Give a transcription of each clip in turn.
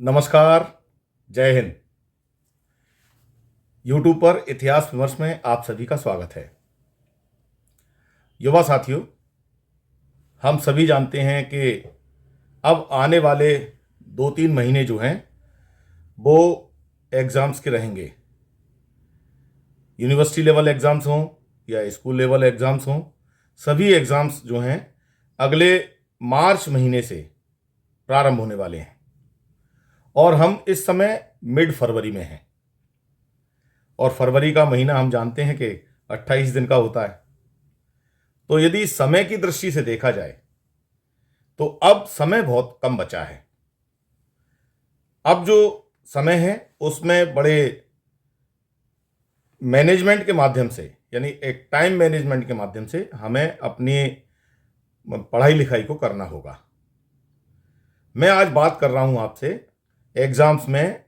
नमस्कार, जय हिंद। YouTube पर इतिहास विमर्श में आप सभी का स्वागत है। युवा साथियों, हम सभी जानते हैं कि अब आने वाले 2-3 महीने जो हैं वो एग्ज़ाम्स के रहेंगे। यूनिवर्सिटी लेवल एग्ज़ाम्स हों या स्कूल लेवल एग्ज़ाम्स हों, सभी एग्ज़ाम्स जो हैं अगले मार्च महीने से प्रारंभ होने वाले हैं और हम इस समय मिड फरवरी में हैं। और फरवरी का महीना हम जानते हैं कि 28 दिन का होता है। तो यदि समय की दृष्टि से देखा जाए तो अब समय बहुत कम बचा है। अब जो समय है उसमें बड़े मैनेजमेंट के माध्यम से, यानी एक टाइम मैनेजमेंट के माध्यम से हमें अपनी पढ़ाई लिखाई को करना होगा। मैं आज बात कर रहा हूं आपसे एग्ज़ाम्स में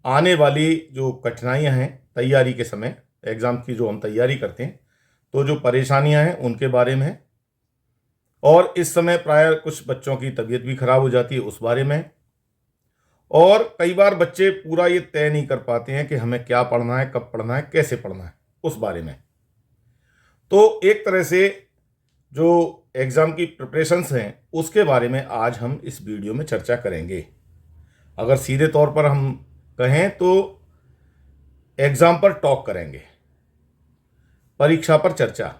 आने वाली जो कठिनाइयां हैं तैयारी के समय, एग्ज़ाम की जो हम तैयारी करते हैं तो जो परेशानियां हैं उनके बारे में, और इस समय प्राय कुछ बच्चों की तबीयत भी खराब हो जाती है उस बारे में, और कई बार बच्चे पूरा ये तय नहीं कर पाते हैं कि हमें क्या पढ़ना है, कब पढ़ना है, कैसे पढ़ना है, उस बारे में। तो एक तरह से जो एग्ज़ाम की प्रिपरेशंस हैं उसके बारे में आज हम इस वीडियो में चर्चा करेंगे। अगर सीधे तौर पर हम कहें तो एग्ज़ाम पर टॉक करेंगे, परीक्षा पर चर्चा।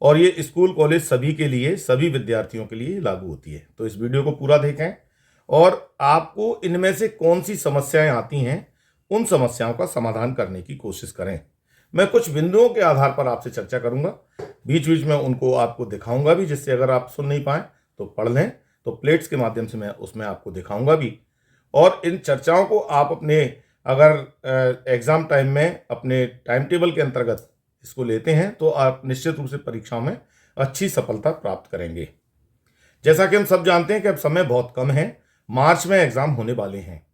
और ये स्कूल कॉलेज सभी के लिए, सभी विद्यार्थियों के लिए लागू होती है। तो इस वीडियो को पूरा देखें और आपको इनमें से कौन सी समस्याएं आती हैं उन समस्याओं का समाधान करने की कोशिश करें। मैं कुछ बिंदुओं के आधार पर आपसे चर्चा करूंगा, बीच बीच में उनको आपको दिखाऊंगा भी, जिससे अगर आप सुन नहीं पाएँ तो पढ़ लें, तो प्लेट्स के माध्यम से मैं उसमें आपको दिखाऊंगा भी। और इन चर्चाओं को आप अपने अगर एग्ज़ाम टाइम में अपने टाइम टेबल के अंतर्गत इसको लेते हैं तो आप निश्चित रूप से परीक्षाओं में अच्छी सफलता प्राप्त करेंगे। जैसा कि हम सब जानते हैं कि अब समय बहुत कम है, मार्च में एग्ज़ाम होने वाले हैं।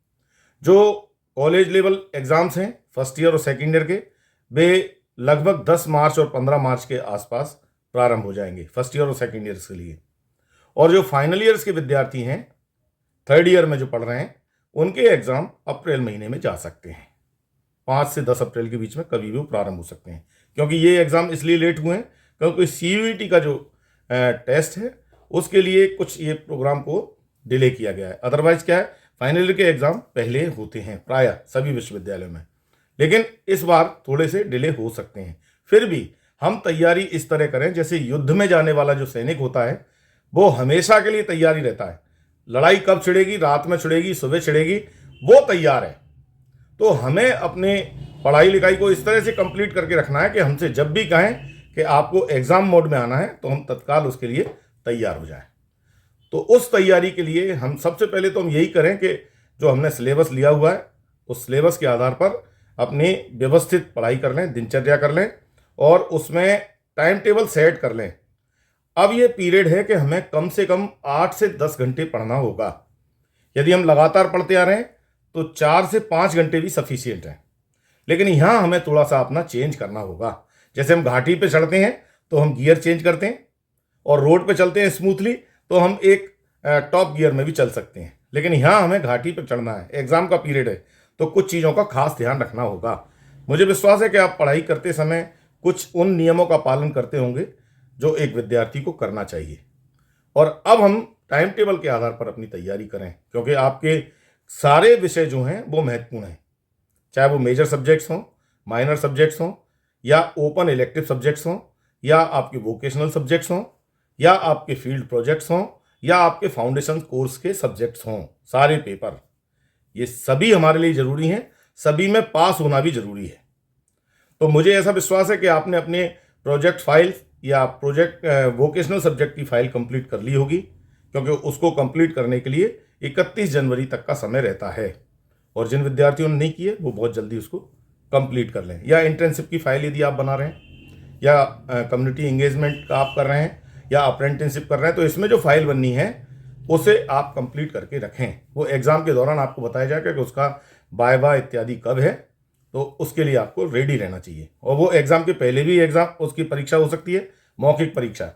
जो कॉलेज लेवल एग्ज़ाम्स हैं फर्स्ट ईयर और सेकेंड ईयर के, वे लगभग 10 मार्च और 15 मार्च के आसपास प्रारंभ हो जाएंगे फर्स्ट ईयर और सेकेंड ईयर्स के लिए। और जो फाइनल ईयर्स के विद्यार्थी हैं, थर्ड ईयर में जो पढ़ रहे हैं, उनके एग्ज़ाम अप्रैल महीने में जा सकते हैं। 5 से 10 अप्रैल के बीच में कभी भी वो प्रारंभ हो सकते हैं, क्योंकि ये एग्ज़ाम इसलिए लेट हुए हैं क्योंकि CUET का जो टेस्ट है उसके लिए कुछ ये प्रोग्राम को डिले किया गया है। अदरवाइज क्या है, फाइनल ईयर के एग्ज़ाम पहले होते हैं प्रायः सभी विश्वविद्यालयों में, लेकिन इस बार थोड़े से डिले हो सकते हैं। फिर भी हम तैयारी इस तरह करें जैसे युद्ध में जाने वाला जो सैनिक होता है वो हमेशा के लिए तैयारी रहता है। लड़ाई कब छिड़ेगी, रात में छिड़ेगी, सुबह छिड़ेगी, वो तैयार है। तो हमें अपने पढ़ाई लिखाई को इस तरह से कंप्लीट करके रखना है कि हमसे जब भी कहें कि आपको एग्ज़ाम मोड में आना है तो हम तत्काल उसके लिए तैयार हो जाएं। तो उस तैयारी के लिए हम सबसे पहले तो हम यही करें कि जो हमने सिलेबस लिया हुआ है उस सिलेबस के आधार पर अपनी व्यवस्थित पढ़ाई कर लें, दिनचर्या कर लें और उसमें टाइम टेबल सेट कर लें। अब ये पीरियड है कि हमें कम से कम 8 से 10 घंटे पढ़ना होगा। यदि हम लगातार पढ़ते आ रहे हैं तो 4 से 5 घंटे भी सफिशिएंट हैं, लेकिन यहाँ हमें थोड़ा सा अपना चेंज करना होगा। जैसे हम घाटी पे चढ़ते हैं तो हम गियर चेंज करते हैं, और रोड पे चलते हैं स्मूथली तो हम एक टॉप गियर में भी चल सकते हैं, लेकिन यहाँ हमें घाटी पे चढ़ना है, एग्ज़ाम का पीरियड है, तो कुछ चीज़ों का खास ध्यान रखना होगा। मुझे विश्वास है कि आप पढ़ाई करते समय कुछ उन नियमों का पालन करते होंगे जो एक विद्यार्थी को करना चाहिए। और अब हम टाइम टेबल के आधार पर अपनी तैयारी करें, क्योंकि आपके सारे विषय जो हैं वो महत्वपूर्ण हैं, चाहे वो मेजर सब्जेक्ट्स हों, माइनर सब्जेक्ट्स हों, या ओपन इलेक्टिव सब्जेक्ट्स हों, या आपके वोकेशनल सब्जेक्ट्स हों, या आपके फील्ड प्रोजेक्ट्स हों, या आपके फाउंडेशन कोर्स के सब्जेक्ट्स हों। सारे पेपर ये सभी हमारे लिए ज़रूरी हैं, सभी में पास होना भी ज़रूरी है। तो मुझे ऐसा विश्वास है कि आपने अपने प्रोजेक्ट फाइल या प्रोजेक्ट वोकेशनल सब्जेक्ट की फाइल कंप्लीट कर ली होगी, क्योंकि उसको कंप्लीट करने के लिए 31 जनवरी तक का समय रहता है। और जिन विद्यार्थियों ने नहीं किए वो बहुत जल्दी उसको कंप्लीट कर लें। या इंटर्नशिप की फाइल यदि आप बना रहे हैं, या कम्युनिटी इंगेजमेंट का आप कर रहे हैं, या अप्रेंटिसशिप कर रहे हैं, तो इसमें जो फाइल बननी है उसे आप कंप्लीट करके रखें। वो एग्ज़ाम के दौरान आपको बताया जाएगा कि उसका वाइवा इत्यादि कब है, तो उसके लिए आपको रेडी रहना चाहिए। और वो एग्ज़ाम के पहले भी एग्ज़ाम उसकी परीक्षा हो सकती है, मौखिक परीक्षा,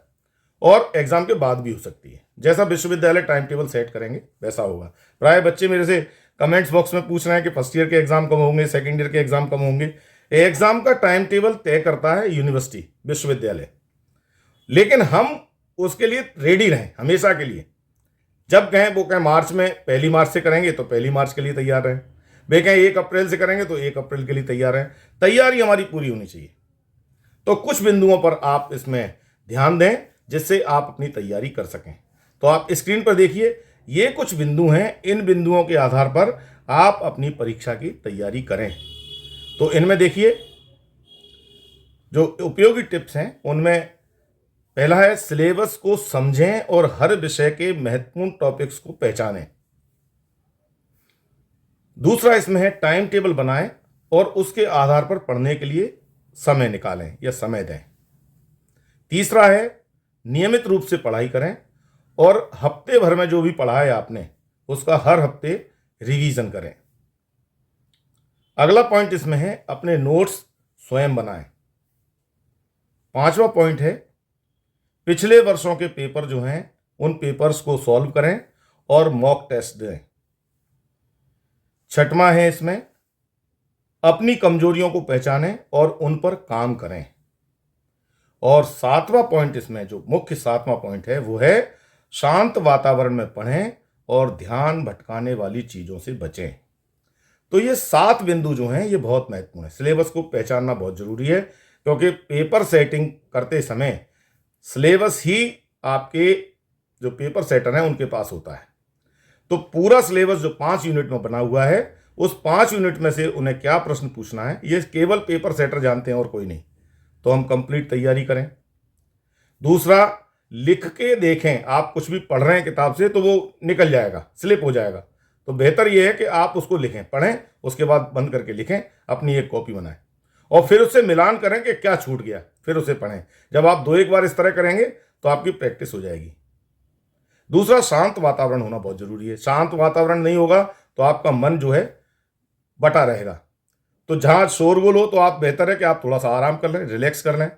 और एग्ज़ाम के बाद भी हो सकती है। जैसा विश्वविद्यालय टाइम टेबल सेट करेंगे वैसा होगा। प्राय बच्चे मेरे से कमेंट्स बॉक्स में पूछ रहे हैं कि फर्स्ट ईयर के एग्ज़ाम कब होंगे, सेकेंड ईयर के एग्ज़ाम कब होंगे। एग्ज़ाम का टाइम टेबल तय करता है यूनिवर्सिटी, विश्वविद्यालय, लेकिन हम उसके लिए रेडी रहें हमेशा के लिए। जब कहें वो कहें मार्च में, 1 मार्च से करेंगे तो 1 मार्च के लिए तैयार रहें। वे कहें 1 अप्रैल से करेंगे तो 1 अप्रैल के लिए तैयार रहें। तैयारी हमारी पूरी होनी चाहिए। तो कुछ बिंदुओं पर आप इसमें ध्यान दें जिससे आप अपनी तैयारी कर सकें। तो आप स्क्रीन पर देखिए, ये कुछ बिंदु हैं। इन बिंदुओं के आधार पर आप अपनी परीक्षा की तैयारी करें। तो इनमें देखिए जो उपयोगी टिप्स हैं उनमें पहला है सिलेबस को समझें और हर विषय के महत्वपूर्ण टॉपिक्स को पहचानें। दूसरा इसमें है टाइम टेबल बनाएं और उसके आधार पर पढ़ने के लिए समय निकालें या समय दें। तीसरा है नियमित रूप से पढ़ाई करें और हफ्ते भर में जो भी पढ़ा है आपने उसका हर हफ्ते रिवीजन करें। अगला पॉइंट इसमें है अपने नोट्स स्वयं बनाएं। पांचवा पॉइंट है पिछले वर्षों के पेपर जो हैं उन पेपर्स को सॉल्व करें और मॉक टेस्ट दें। छठवां है इसमें अपनी कमजोरियों को पहचानें और उन पर काम करें। और सातवां पॉइंट इसमें जो मुख्य सातवां पॉइंट है वो है शांत वातावरण में पढ़ें और ध्यान भटकाने वाली चीजों से बचें। तो ये 7 बिंदु जो हैं ये बहुत महत्वपूर्ण है। सिलेबस को पहचानना बहुत जरूरी है क्योंकि पेपर सेटिंग करते समय सिलेबस ही आपके जो पेपर सेटर हैं उनके पास होता है। तो पूरा सिलेबस जो 5 यूनिट में बना हुआ है उस 5 यूनिट में से उन्हें क्या प्रश्न पूछना है ये केवल पेपर सेटर जानते हैं और कोई नहीं। तो हम कंप्लीट तैयारी करें। दूसरा, लिख के देखें। आप कुछ भी पढ़ रहे हैं किताब से तो वो निकल जाएगा, स्लिप हो जाएगा। तो बेहतर ये है कि आप उसको लिखें, पढ़ें, उसके बाद बंद करके लिखें, अपनी एक कॉपी बनाएं और फिर उससे मिलान करें कि क्या छूट गया, फिर उसे पढ़ें। जब आप 2-1 बार इस तरह करेंगे तो आपकी प्रैक्टिस हो जाएगी। दूसरा, शांत वातावरण होना बहुत जरूरी है। शांत वातावरण नहीं होगा तो आपका मन जो है बटा रहेगा। तो जहां शोरगुल हो तो आप बेहतर है कि आप थोड़ा सा आराम कर लें, रिलैक्स कर लें,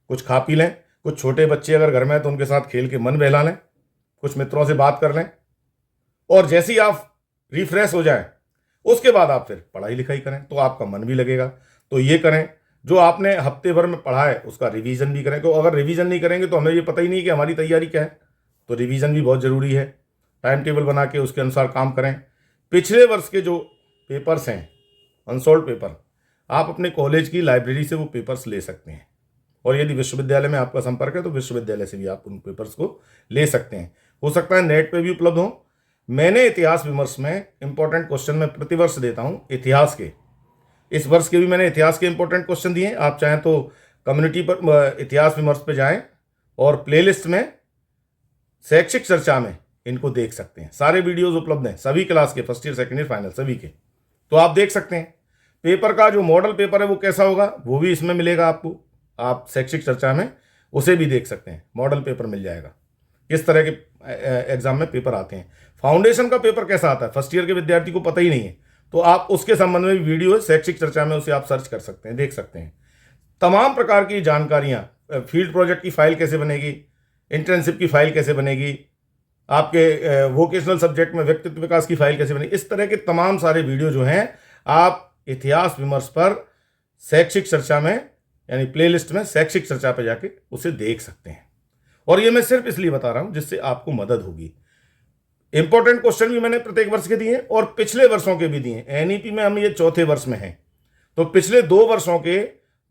कुछ खा पी लें। कुछ छोटे बच्चे अगर घर में हैं तो उनके साथ खेल के मन बहला लें, कुछ मित्रों से बात कर लें और जैसे ही आप रिफ्रेश हो जाएं उसके बाद आप फिर पढ़ाई लिखाई करें तो आपका मन भी लगेगा। तो ये करें, जो आपने हफ्ते भर में पढ़ा है उसका रिवीजन भी करें। तो अगर रिवीजन नहीं करेंगे तो हमें ये पता ही नहीं कि हमारी तैयारी क्या है। तो रिवीजन भी बहुत ज़रूरी है। टाइम टेबल बना के उसके अनुसार काम करें। पिछले वर्ष के जो पेपर्स हैं, अनसॉल्व पेपर, आप अपने कॉलेज की लाइब्रेरी से वो पेपर्स ले सकते हैं और यदि विश्वविद्यालय में आपका संपर्क है तो विश्वविद्यालय से भी आप उन पेपर्स को ले सकते हैं। हो सकता है नेट पे भी उपलब्ध हो। मैंने इतिहास विमर्श में इंपॉर्टेंट क्वेश्चन में प्रतिवर्ष देता हूं इतिहास के। इस वर्ष के भी मैंने इतिहास के इंपॉर्टेंट क्वेश्चन दिए। आप चाहें तो कम्युनिटी पर इतिहास विमर्श पे जाएं और प्लेलिस्ट में शैक्षिक चर्चा में इनको देख सकते हैं। सारे वीडियोस उपलब्ध हैं सभी क्लास के, first year, second year, final सभी के। तो आप देख सकते हैं। पेपर का जो मॉडल पेपर है वो कैसा होगा वो भी इसमें मिलेगा आपको। आप शैक्षिक चर्चा में उसे भी देख सकते हैं। मॉडल पेपर मिल जाएगा, किस तरह के एग्जाम में पेपर आते हैं। फाउंडेशन का पेपर कैसा आता है फर्स्ट ईयर के विद्यार्थी को पता ही नहीं है, तो आप उसके संबंध में भी वीडियो है शैक्षिक चर्चा में, उसे आप सर्च कर सकते हैं, देख सकते हैं। तमाम प्रकार की जानकारियां, फील्ड प्रोजेक्ट की फाइल कैसे बनेगी, इंटर्नशिप की फाइल कैसे बनेगी, आपके वोकेशनल सब्जेक्ट में व्यक्तित्व विकास की फाइल कैसे बनेगी, इस तरह के तमाम सारे वीडियो जो हैं आप इतिहास विमर्श पर शैक्षिक चर्चा में यानी प्लेलिस्ट में शैक्षिक चर्चा पर जाके उसे देख सकते हैं। और ये मैं सिर्फ इसलिए बता रहा हूं जिससे आपको मदद होगी। इंपॉर्टेंट क्वेश्चन भी मैंने प्रत्येक वर्ष के दिए और पिछले वर्षों के भी दिए। एनईपी में हम ये चौथे वर्ष में हैं, तो पिछले 2 वर्षों के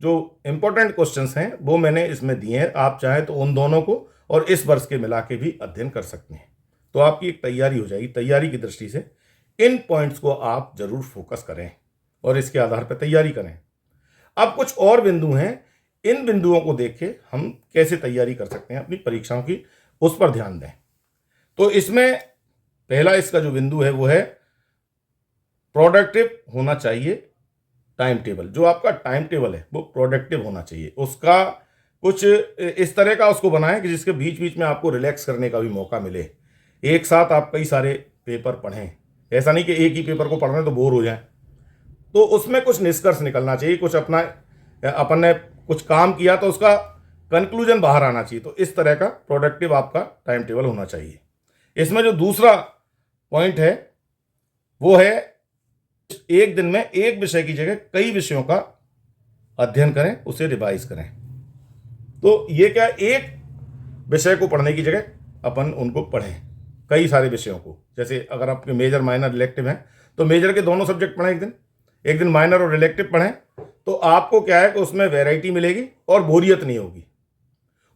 जो इंपॉर्टेंट क्वेश्चंस हैं वो मैंने इसमें दिए हैं। आप चाहें तो उन दोनों को और इस वर्ष के मिला के भी अध्ययन कर सकते हैं। तो आपकी एक तैयारी हो जाएगी। तैयारी की दृष्टि से इन पॉइंट्स को आप जरूर फोकस करें और इसके आधार पर तैयारी करें। अब कुछ और बिंदु हैं, इन बिंदुओं को देख के हम कैसे तैयारी कर सकते हैं अपनी परीक्षाओं की, उस पर ध्यान दें। तो इसमें पहला इसका जो बिंदु है वो है प्रोडक्टिव होना चाहिए टाइम टेबल। जो आपका टाइम टेबल है वो प्रोडक्टिव होना चाहिए। उसका कुछ इस तरह का उसको बनाएं कि जिसके बीच बीच में आपको रिलैक्स करने का भी मौका मिले। एक साथ आप कई सारे पेपर पढ़ें, ऐसा नहीं कि एक ही पेपर को पढ़ रहे हैं तो बोर हो जाएं। तो उसमें कुछ निष्कर्ष निकलना चाहिए, कुछ अपना अपन ने कुछ काम किया तो उसका कंक्लूजन बाहर आना चाहिए। तो इस तरह का प्रोडक्टिव आपका टाइम टेबल होना चाहिए। इसमें जो दूसरा पॉइंट है वो है, एक दिन में एक विषय की जगह कई विषयों का अध्ययन करें, उसे रिवाइज करें। तो ये क्या, एक विषय को पढ़ने की जगह अपन उनको पढ़ें, कई सारे विषयों को। जैसे अगर आपके मेजर माइनर रिलेक्टिव हैं तो मेजर के दोनों सब्जेक्ट पढ़ें एक दिन माइनर और रिलेक्टिव पढ़ें। तो आपको क्या है कि उसमें वैरायटी मिलेगी और बोरियत नहीं होगी।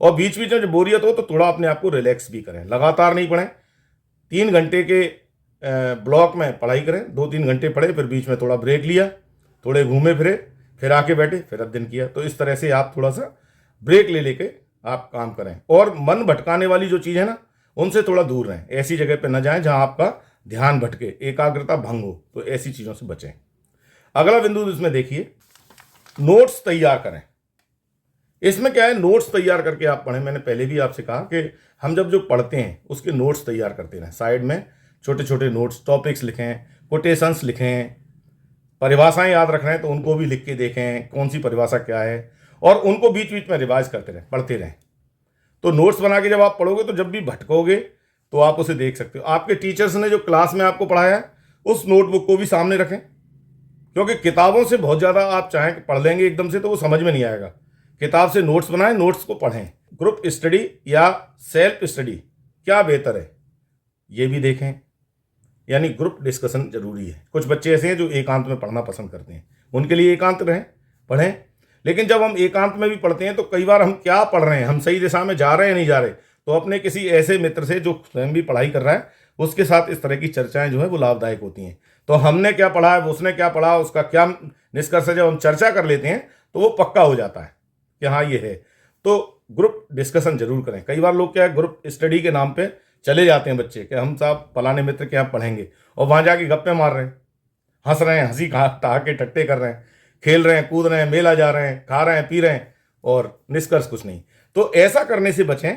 और बीच बीच में जब बोरियत हो तो थोड़ा अपने आप को रिलैक्स भी करें, लगातार नहीं पढ़ें। 3 घंटे के ब्लॉक में पढ़ाई करें, 2-3 घंटे पढ़े, फिर बीच में थोड़ा ब्रेक लिया, थोड़े घूमे फिरे, फिर आके बैठे, फिर अध्ययन किया। तो इस तरह से आप थोड़ा सा ब्रेक ले लेके आप काम करें। और मन भटकाने वाली जो चीज़ है ना, उनसे थोड़ा दूर रहें। ऐसी जगह पे न जाएं जहां आपका ध्यान भटके, एकाग्रता भंग हो। तो ऐसी चीज़ों से बचें। अगला बिंदु इसमें देखिए, नोट्स तैयार करें। इसमें क्या है, नोट्स तैयार करके आप पढ़ें। मैंने पहले भी आपसे कहा कि हम जब जो पढ़ते हैं उसके नोट्स तैयार करते रहें। साइड में छोटे छोटे नोट्स, टॉपिक्स लिखें, कोटेशंस लिखें, परिभाषाएं याद रख रहे हैं तो उनको भी लिख के देखें कौन सी परिभाषा क्या है, और उनको बीच बीच में रिवाइज करते रहें, पढ़ते रहें। तो नोट्स बना के जब आप पढ़ोगे तो जब भी भटकोगे तो आप उसे देख सकते हो। आपके टीचर्स ने जो क्लास में आपको पढ़ाया है उस नोटबुक को भी सामने रखें, क्योंकि किताबों से बहुत ज़्यादा आप चाहें कि पढ़ लेंगे एकदम से तो वो समझ में नहीं आएगा। किताब से नोट्स बनाएं, नोट्स को पढ़ें। ग्रुप स्टडी या सेल्फ स्टडी क्या बेहतर है ये भी देखें, यानी ग्रुप डिस्कशन जरूरी है। कुछ बच्चे ऐसे हैं जो एकांत में पढ़ना पसंद करते हैं, उनके लिए एकांत रहें, पढ़ें। लेकिन जब हम एकांत में भी पढ़ते हैं तो कई बार हम क्या पढ़ रहे हैं, हम सही दिशा में जा रहे हैं नहीं जा रहे, तो अपने किसी ऐसे मित्र से जो स्वयं भी पढ़ाई कर रहा है उसके साथ इस तरह की चर्चाएं जो है वो लाभदायक होती हैं। तो हमने क्या पढ़ा है, उसने क्या पढ़ा, उसका क्या निष्कर्ष है, जब हम चर्चा कर लेते हैं तो वो पक्का हो जाता है कि हाँ ये है। तो ग्रुप डिस्कशन जरूर करें। कई बार लोग क्या है, ग्रुप स्टडी के नाम पे चले जाते हैं बच्चे कि हम साहब फलाने मित्र के यहाँ पढ़ेंगे, और वहाँ जाके गप्पे मार रहे हैं, हंस रहे हैं, हंसी ठहाके टट्टे कर रहे हैं, खेल रहे हैं, कूद रहे हैं, मेला जा रहे हैं, खा रहे हैं, पी रहे हैं, और निष्कर्ष कुछ नहीं। तो ऐसा करने से बचें।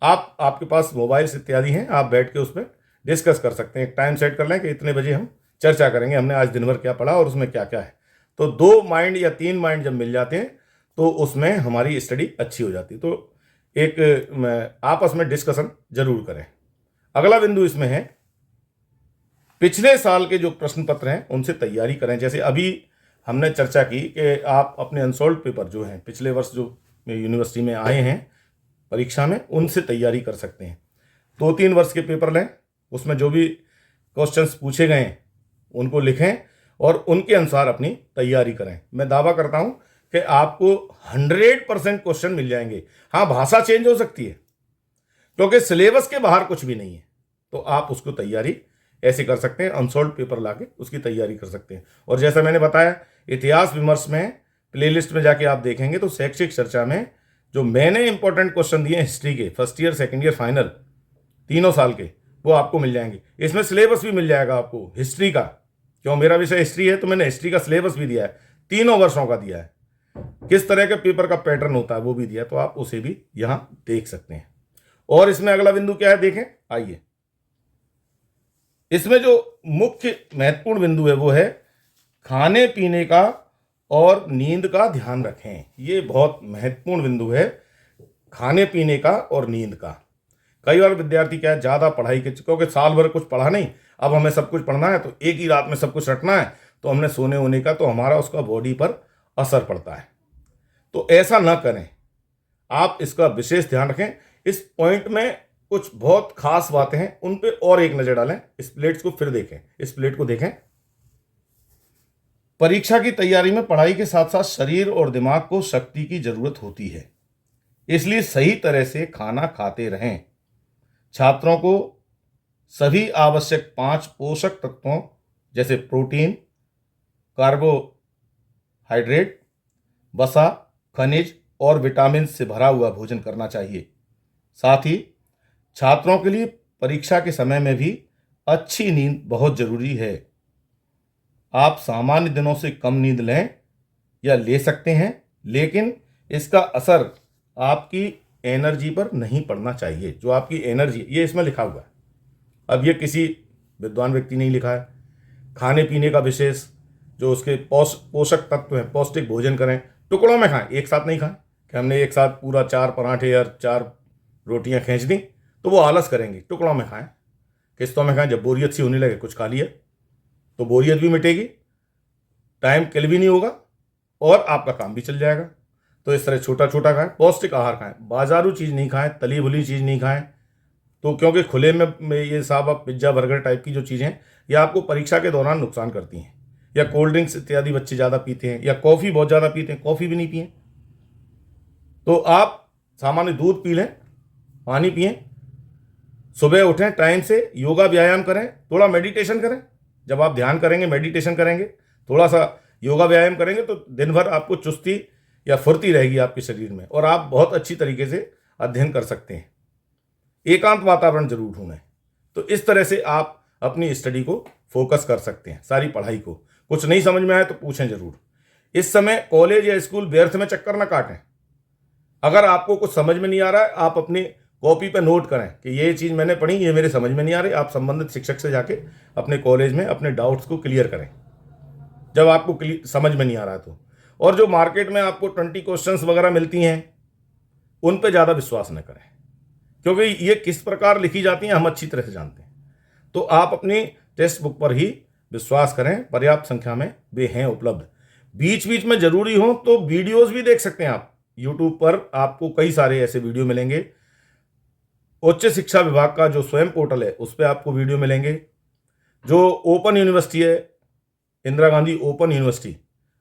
आपके पास मोबाइल्स इत्यादि हैं, आप बैठ के उस पर डिस्कस कर सकते हैं। एक टाइम सेट कर लें कि इतने बजे हम चर्चा करेंगे, हमने आज दिन भर क्या पढ़ा और उसमें क्या क्या है। तो 2 माइंड या 3 माइंड जब मिल जाते हैं तो उसमें हमारी स्टडी अच्छी हो जाती है। तो एक आपस में डिस्कशन जरूर करें। अगला बिंदु इसमें है, पिछले साल के जो प्रश्न पत्र हैं उनसे तैयारी करें। जैसे अभी हमने चर्चा की कि आप अपने अनसॉल्व पेपर जो हैं पिछले वर्ष जो यूनिवर्सिटी में आए हैं परीक्षा में, उनसे तैयारी कर सकते हैं। 2-3 वर्ष के पेपर लें, उसमें जो भी क्वेश्चंस पूछे गए हैं उनको लिखें और उनके अनुसार अपनी तैयारी करें। मैं दावा करता हूं कि आपको 100% क्वेश्चन मिल जाएंगे। हाँ, भाषा चेंज हो सकती है क्योंकि सिलेबस के बाहर कुछ भी नहीं है, तो आप उसको तैयारी ऐसे कर सकते हैं, अनसॉल्व पेपर लाके उसकी तैयारी कर सकते हैं। और जैसा मैंने बताया, इतिहास विमर्श में प्लेलिस्ट में जाके आप देखेंगे तो शैक्षिक चर्चा में जो मैंने इंपॉर्टेंट क्वेश्चन दिए हिस्ट्री के, first year, second year, final, तीनों साल के, वो आपको मिल जाएंगे। इसमें सिलेबस भी मिल जाएगा आपको हिस्ट्री का, क्यों मेरा विषय हिस्ट्री है तो मैंने हिस्ट्री का सिलेबस भी दिया है, 3 वर्षों का दिया है, किस तरह के पेपर का पैटर्न होता है वो भी दिया, तो आप उसे भी यहां देख सकते हैं। और इसमें अगला बिंदु क्या है देखें, आइए। इसमें जो मुख्य महत्वपूर्ण बिंदु है वो है खाने पीने का और नींद का ध्यान रखें। ये बहुत महत्वपूर्ण बिंदु है, खाने पीने का और नींद का। कई बार विद्यार्थी क्या है, ज़्यादा पढ़ाई के, क्योंकि साल भर कुछ पढ़ा नहीं, अब हमें सब कुछ पढ़ना है तो एक ही रात में सब कुछ रटना है, तो हमने सोने होने का, तो हमारा उसका बॉडी पर असर पड़ता है। तो ऐसा ना करें, आप इसका विशेष ध्यान रखें। इस पॉइंट में कुछ बहुत खास बातें हैं, उन पे और एक नजर डालें। इस प्लेट को फिर देखें, इस प्लेट को देखें। परीक्षा की तैयारी में पढ़ाई के साथ साथ शरीर और दिमाग को शक्ति की जरूरत होती है, इसलिए सही तरह से खाना खाते रहें। छात्रों को सभी आवश्यक 5 पोषक तत्वों जैसे प्रोटीन, कार्बोहाइड्रेट, वसा, खनिज और विटामिन से भरा हुआ भोजन करना चाहिए। साथ ही छात्रों के लिए परीक्षा के समय में भी अच्छी नींद बहुत जरूरी है। आप सामान्य दिनों से कम नींद लें या ले सकते हैं, लेकिन इसका असर आपकी एनर्जी पर नहीं पड़ना चाहिए। जो आपकी एनर्जी, ये इसमें लिखा हुआ है, अब ये किसी विद्वान व्यक्ति नहीं लिखा है। खाने पीने का विशेष जो उसके पोषक तत्व हैं, पौष्टिक भोजन करें, टुकड़ों में खाएं, एक साथ नहीं खाएं कि हमने एक साथ पूरा 4 पराठे या 4 रोटियां खींच दी, तो वो आलस करेंगी। टुकड़ों में खाएं, किस्तों में खाएं। जब बोरियत सी होने लगे कुछ खा लिया तो बोरियत भी मिटेगी, टाइम किल भी नहीं होगा और आपका काम भी चल जाएगा। तो इस तरह छोटा छोटा खाएं, पौष्टिक आहार खाएं, बाजारू चीज़ नहीं खाएं, तली भुली चीज़ नहीं खाएं। तो क्योंकि खुले में ये साहब आप पिज्ज़ा बर्गर टाइप की जो चीज़ें ये आपको परीक्षा के दौरान नुकसान करती हैं। या कोल्ड ड्रिंक्स इत्यादि बच्चे ज़्यादा पीते हैं, या कॉफ़ी बहुत ज़्यादा पीते हैं, कॉफ़ी भी नहीं पिए तो आप सामान्य दूध पी लें, पानी पिएं, सुबह उठें टाइम से, योगा व्यायाम करें, थोड़ा मेडिटेशन करें। जब आप ध्यान करेंगे, मेडिटेशन करेंगे, थोड़ा सा योगा व्यायाम करेंगे तो दिन भर आपको चुस्ती या फुर्ती रहेगी आपके शरीर में और आप बहुत अच्छी तरीके से अध्ययन कर सकते हैं। एकांत वातावरण जरूर ढूंढें। तो इस तरह से आप अपनी स्टडी को फोकस कर सकते हैं, सारी पढ़ाई को। कुछ नहीं समझ में आए तो पूछें जरूर। इस समय कॉलेज या स्कूल व्यर्थ में चक्कर ना काटें। अगर आपको कुछ समझ में नहीं आ रहा है, आप अपनी कॉपी पे नोट करें कि ये चीज़ मैंने पढ़ी, ये मेरे समझ में नहीं आ रही। आप संबंधित शिक्षक से जाके अपने कॉलेज में अपने डाउट्स को क्लियर करें जब आपको समझ में नहीं आ रहा है तो। और जो मार्केट में आपको 20 क्वेश्चंस वगैरह मिलती हैं उन पे ज़्यादा विश्वास न करें, क्योंकि ये किस प्रकार लिखी जाती हैं हम अच्छी तरह से जानते हैं। तो आप अपनी टेक्स्ट बुक पर ही विश्वास करें, पर्याप्त संख्या में वे हैं उपलब्ध। बीच बीच में जरूरी हो तो वीडियोस भी देख सकते हैं आप। यूट्यूब पर आपको कई सारे ऐसे वीडियो मिलेंगे। उच्च शिक्षा विभाग का जो स्वयं पोर्टल है उस पर आपको वीडियो मिलेंगे। जो ओपन यूनिवर्सिटी है, इंदिरा गांधी ओपन यूनिवर्सिटी,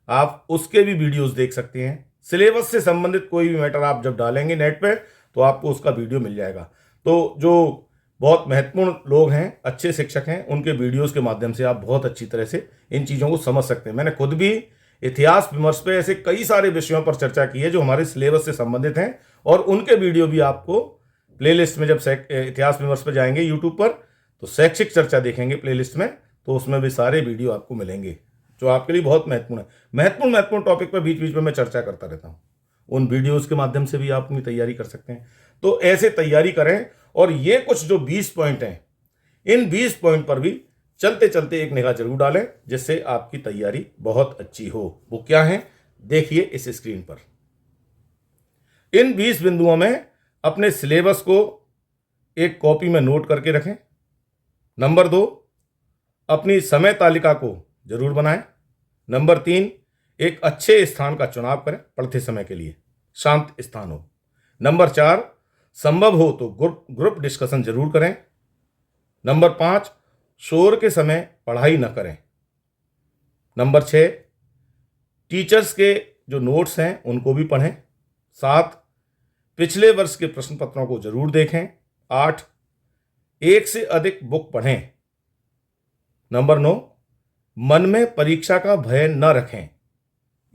आप उसके भी वीडियोस देख सकते हैं। सिलेबस से संबंधित कोई भी मैटर आप जब डालेंगे नेट पे तो आपको उसका वीडियो मिल जाएगा। तो जो बहुत महत्वपूर्ण लोग हैं, अच्छे शिक्षक हैं, उनके वीडियोस के माध्यम से आप बहुत अच्छी तरह से इन चीज़ों को समझ सकते हैं। मैंने खुद भी इतिहास विमर्श पे ऐसे कई सारे विषयों पर चर्चा की है जो हमारे सिलेबस से संबंधित हैं, और उनके वीडियो भी आपको प्लेलिस्ट में, जब इतिहास विमर्श पर जाएंगे यूट्यूब पर तो शैक्षिक चर्चा देखेंगे प्लेलिस्ट में, तो उसमें भी सारे वीडियो आपको मिलेंगे जो आपके लिए बहुत महत्वपूर्ण है। महत्वपूर्ण टॉपिक पर बीच बीच में मैं चर्चा करता रहता हूँ। उन वीडियोस के माध्यम से भी आप अपनी तैयारी कर सकते हैं। तो ऐसे तैयारी करें। और ये कुछ जो 20 पॉइंट हैं, इन 20 पॉइंट पर भी चलते चलते एक निगाह जरूर डालें, जिससे आपकी तैयारी बहुत अच्छी हो। वो क्या है देखिए इस स्क्रीन पर। इन 20 बिंदुओं में अपने सिलेबस को एक कॉपी में नोट करके रखें। नंबर 2, अपनी समय तालिका को जरूर बनाएं। नंबर 3, एक अच्छे स्थान का चुनाव करें पढ़ते समय के लिए, शांत स्थान हो। नंबर 4, संभव हो तो ग्रुप डिस्कशन जरूर करें। नंबर 5, शोर के समय पढ़ाई न करें। नंबर 6, टीचर्स के जो नोट्स हैं उनको भी पढ़ें। 7, पिछले वर्ष के प्रश्न पत्रों को जरूर देखें। 8, एक से अधिक बुक पढ़ें। नंबर 9, मन में परीक्षा का भय न रखें।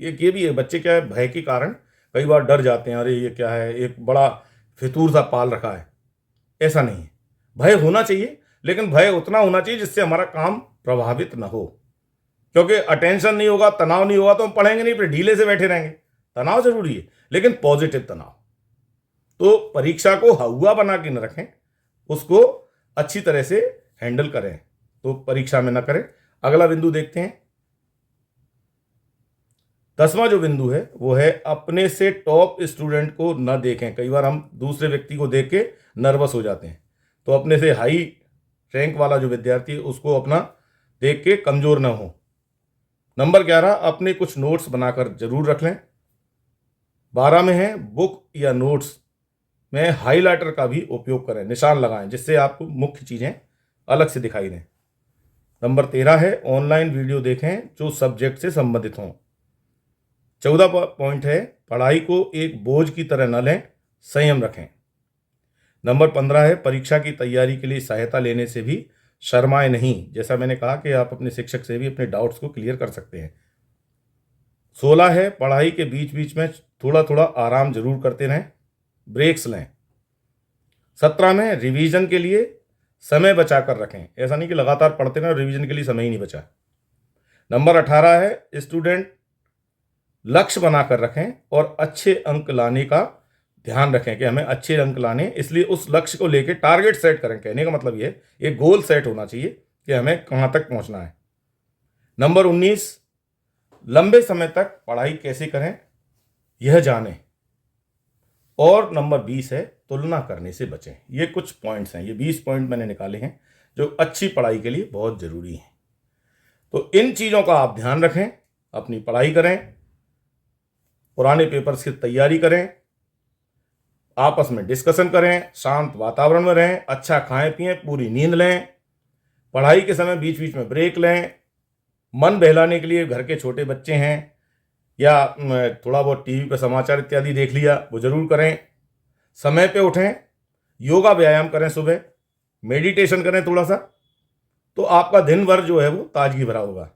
ये भी है, बच्चे क्या है, भय के कारण कई बार डर जाते हैं, अरे ये क्या है, एक बड़ा फितूर सा पाल रखा है। ऐसा नहीं है, भय होना चाहिए, लेकिन भय उतना होना चाहिए जिससे हमारा काम प्रभावित ना हो। क्योंकि अटेंशन नहीं होगा, तनाव नहीं होगा तो हम पढ़ेंगे नहीं, फिर ढीले से बैठे रहेंगे। तनाव जरूरी है, लेकिन पॉजिटिव तनाव। तो परीक्षा को हवा बना के न रखें, उसको अच्छी तरह से हैंडल करें, तो परीक्षा में ना करें। अगला बिंदु देखते हैं। 10वां जो बिंदु है वो है अपने से टॉप स्टूडेंट को न देखें। कई बार हम दूसरे व्यक्ति को देख के नर्वस हो जाते हैं, तो अपने से हाई रैंक वाला जो विद्यार्थी है उसको अपना देख के कमजोर ना हो। नंबर 11, अपने कुछ नोट्स बनाकर जरूर रख लें। 12 में है, बुक या नोट्स में हाइलाइटर का भी उपयोग करें, निशान लगाएं, जिससे आपको मुख्य चीजें अलग से दिखाई दें। नंबर 13 है, ऑनलाइन वीडियो देखें जो सब्जेक्ट से संबंधित हों। 14 पॉइंट है, पढ़ाई को एक बोझ की तरह न लें, संयम रखें। नंबर 15 है, परीक्षा की तैयारी के लिए सहायता लेने से भी शर्माएं नहीं। जैसा मैंने कहा कि आप अपने शिक्षक से भी अपने डाउट्स को क्लियर कर सकते हैं। 16 है, पढ़ाई के बीच बीच में थोड़ा थोड़ा आराम जरूर करते रहें, ब्रेक्स लें। 17 में, रिवीजन के लिए समय बचा कर रखें। ऐसा नहीं कि लगातार पढ़ते रहें और रिवीजन के लिए समय ही नहीं बचा। नंबर 18 है, स्टूडेंट लक्ष्य बनाकर रखें और अच्छे अंक लाने का ध्यान रखें कि हमें अच्छे अंक लाने, इसलिए उस लक्ष्य को लेकर टारगेट सेट करें। कहने का मतलब ये एक गोल सेट होना चाहिए कि हमें कहाँ तक पहुँचना है। नंबर 19, लंबे समय तक पढ़ाई कैसे करें यह जानें। और नंबर 20 है तुलना करने से बचें। ये कुछ पॉइंट्स हैं, ये 20 पॉइंट मैंने निकाले हैं जो अच्छी पढ़ाई के लिए बहुत ज़रूरी हैं। तो इन चीज़ों का आप ध्यान रखें, अपनी पढ़ाई करें, पुराने पेपर्स की तैयारी करें, आपस में डिस्कशन करें, शांत वातावरण में रहें, अच्छा खाएं पिएं, पूरी नींद लें, पढ़ाई के समय बीच बीच में ब्रेक लें। मन बहलाने के लिए घर के छोटे बच्चे हैं या थोड़ा बहुत टीवी पर समाचार इत्यादि देख लिया, वो ज़रूर करें। समय पे उठें, योगा व्यायाम करें, सुबह मेडिटेशन करें थोड़ा सा, तो आपका दिन भर जो है वो ताजगी भरा होगा।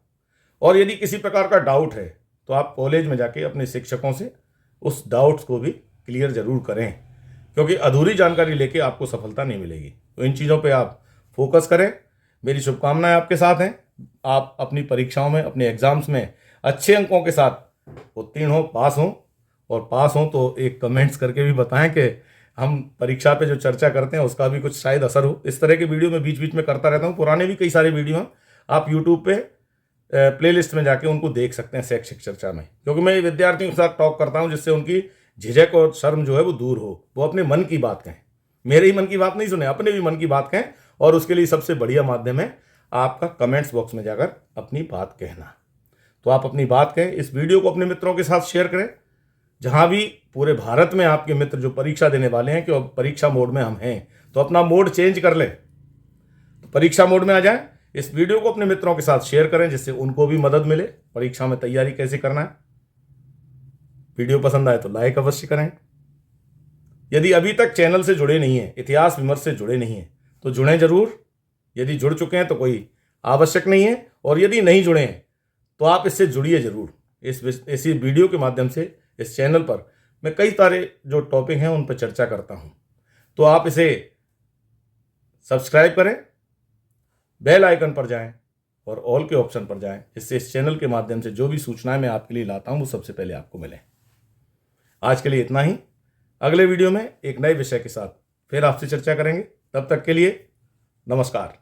और यदि किसी प्रकार का डाउट है तो आप कॉलेज में जाके अपने शिक्षकों से उस डाउट्स को भी क्लियर ज़रूर करें, क्योंकि अधूरी जानकारी लेके आपको सफलता नहीं मिलेगी। तो इन चीज़ों पे आप फोकस करें। मेरी शुभकामनाएं आपके साथ हैं। आप अपनी परीक्षाओं में, अपने एग्ज़ाम्स में अच्छे अंकों के साथ उत्तीर्ण हो, पास हों। और पास हों तो एक कमेंट्स करके भी बताएं कि हम परीक्षा पे जो चर्चा करते हैं उसका भी कुछ शायद असर हो। इस तरह के वीडियो मैं बीच बीच में करता रहता हूँ। पुराने भी कई सारे वीडियो हैं, आप यूट्यूब पे प्लेलिस्ट में जाके उनको देख सकते हैं शैक्षिक चर्चा में, क्योंकि मैं विद्यार्थियों के साथ टॉक करता हूँ जिससे उनकी झिझक और शर्म जो है वो दूर हो, वो अपने मन की बात कहें। मेरे ही मन की बात नहीं सुने, अपने भी मन की बात कहें। और उसके लिए सबसे बढ़िया माध्यम है आपका कमेंट्स बॉक्स में जाकर अपनी बात कहना। तो आप अपनी बात कहें, इस वीडियो को अपने मित्रों के साथ शेयर करें। जहाँ भी पूरे भारत में आपके मित्र जो परीक्षा देने वाले हैं, कि अब परीक्षा मोड में हम हैं, तो अपना मोड चेंज कर लें, तो परीक्षा मोड में आ जाएं। इस वीडियो को अपने मित्रों के साथ शेयर करें जिससे उनको भी मदद मिले परीक्षा में तैयारी कैसे करना है। वीडियो पसंद आए तो लाइक अवश्य करें। यदि अभी तक चैनल से जुड़े नहीं हैं, इतिहास विमर्श से जुड़े नहीं हैं, तो जुड़ें जरूर। यदि जुड़ चुके हैं तो कोई आवश्यक नहीं है, और यदि नहीं जुड़े हैं तो आप इससे जुड़िए जरूर। इसी वीडियो के माध्यम से इस चैनल पर मैं कई सारे जो टॉपिक हैं उन पर चर्चा करता हूं। तो आप इसे सब्सक्राइब करें, बेल आइकन पर जाएं और ऑल के ऑप्शन पर जाएं, जिससे इस चैनल के माध्यम से जो भी सूचनाएं मैं आपके लिए लाता हूं वो सबसे पहले आपको मिले। आज के लिए इतना ही। अगले वीडियो में एक नए विषय के साथ फिर आपसे चर्चा करेंगे। तब तक के लिए नमस्कार।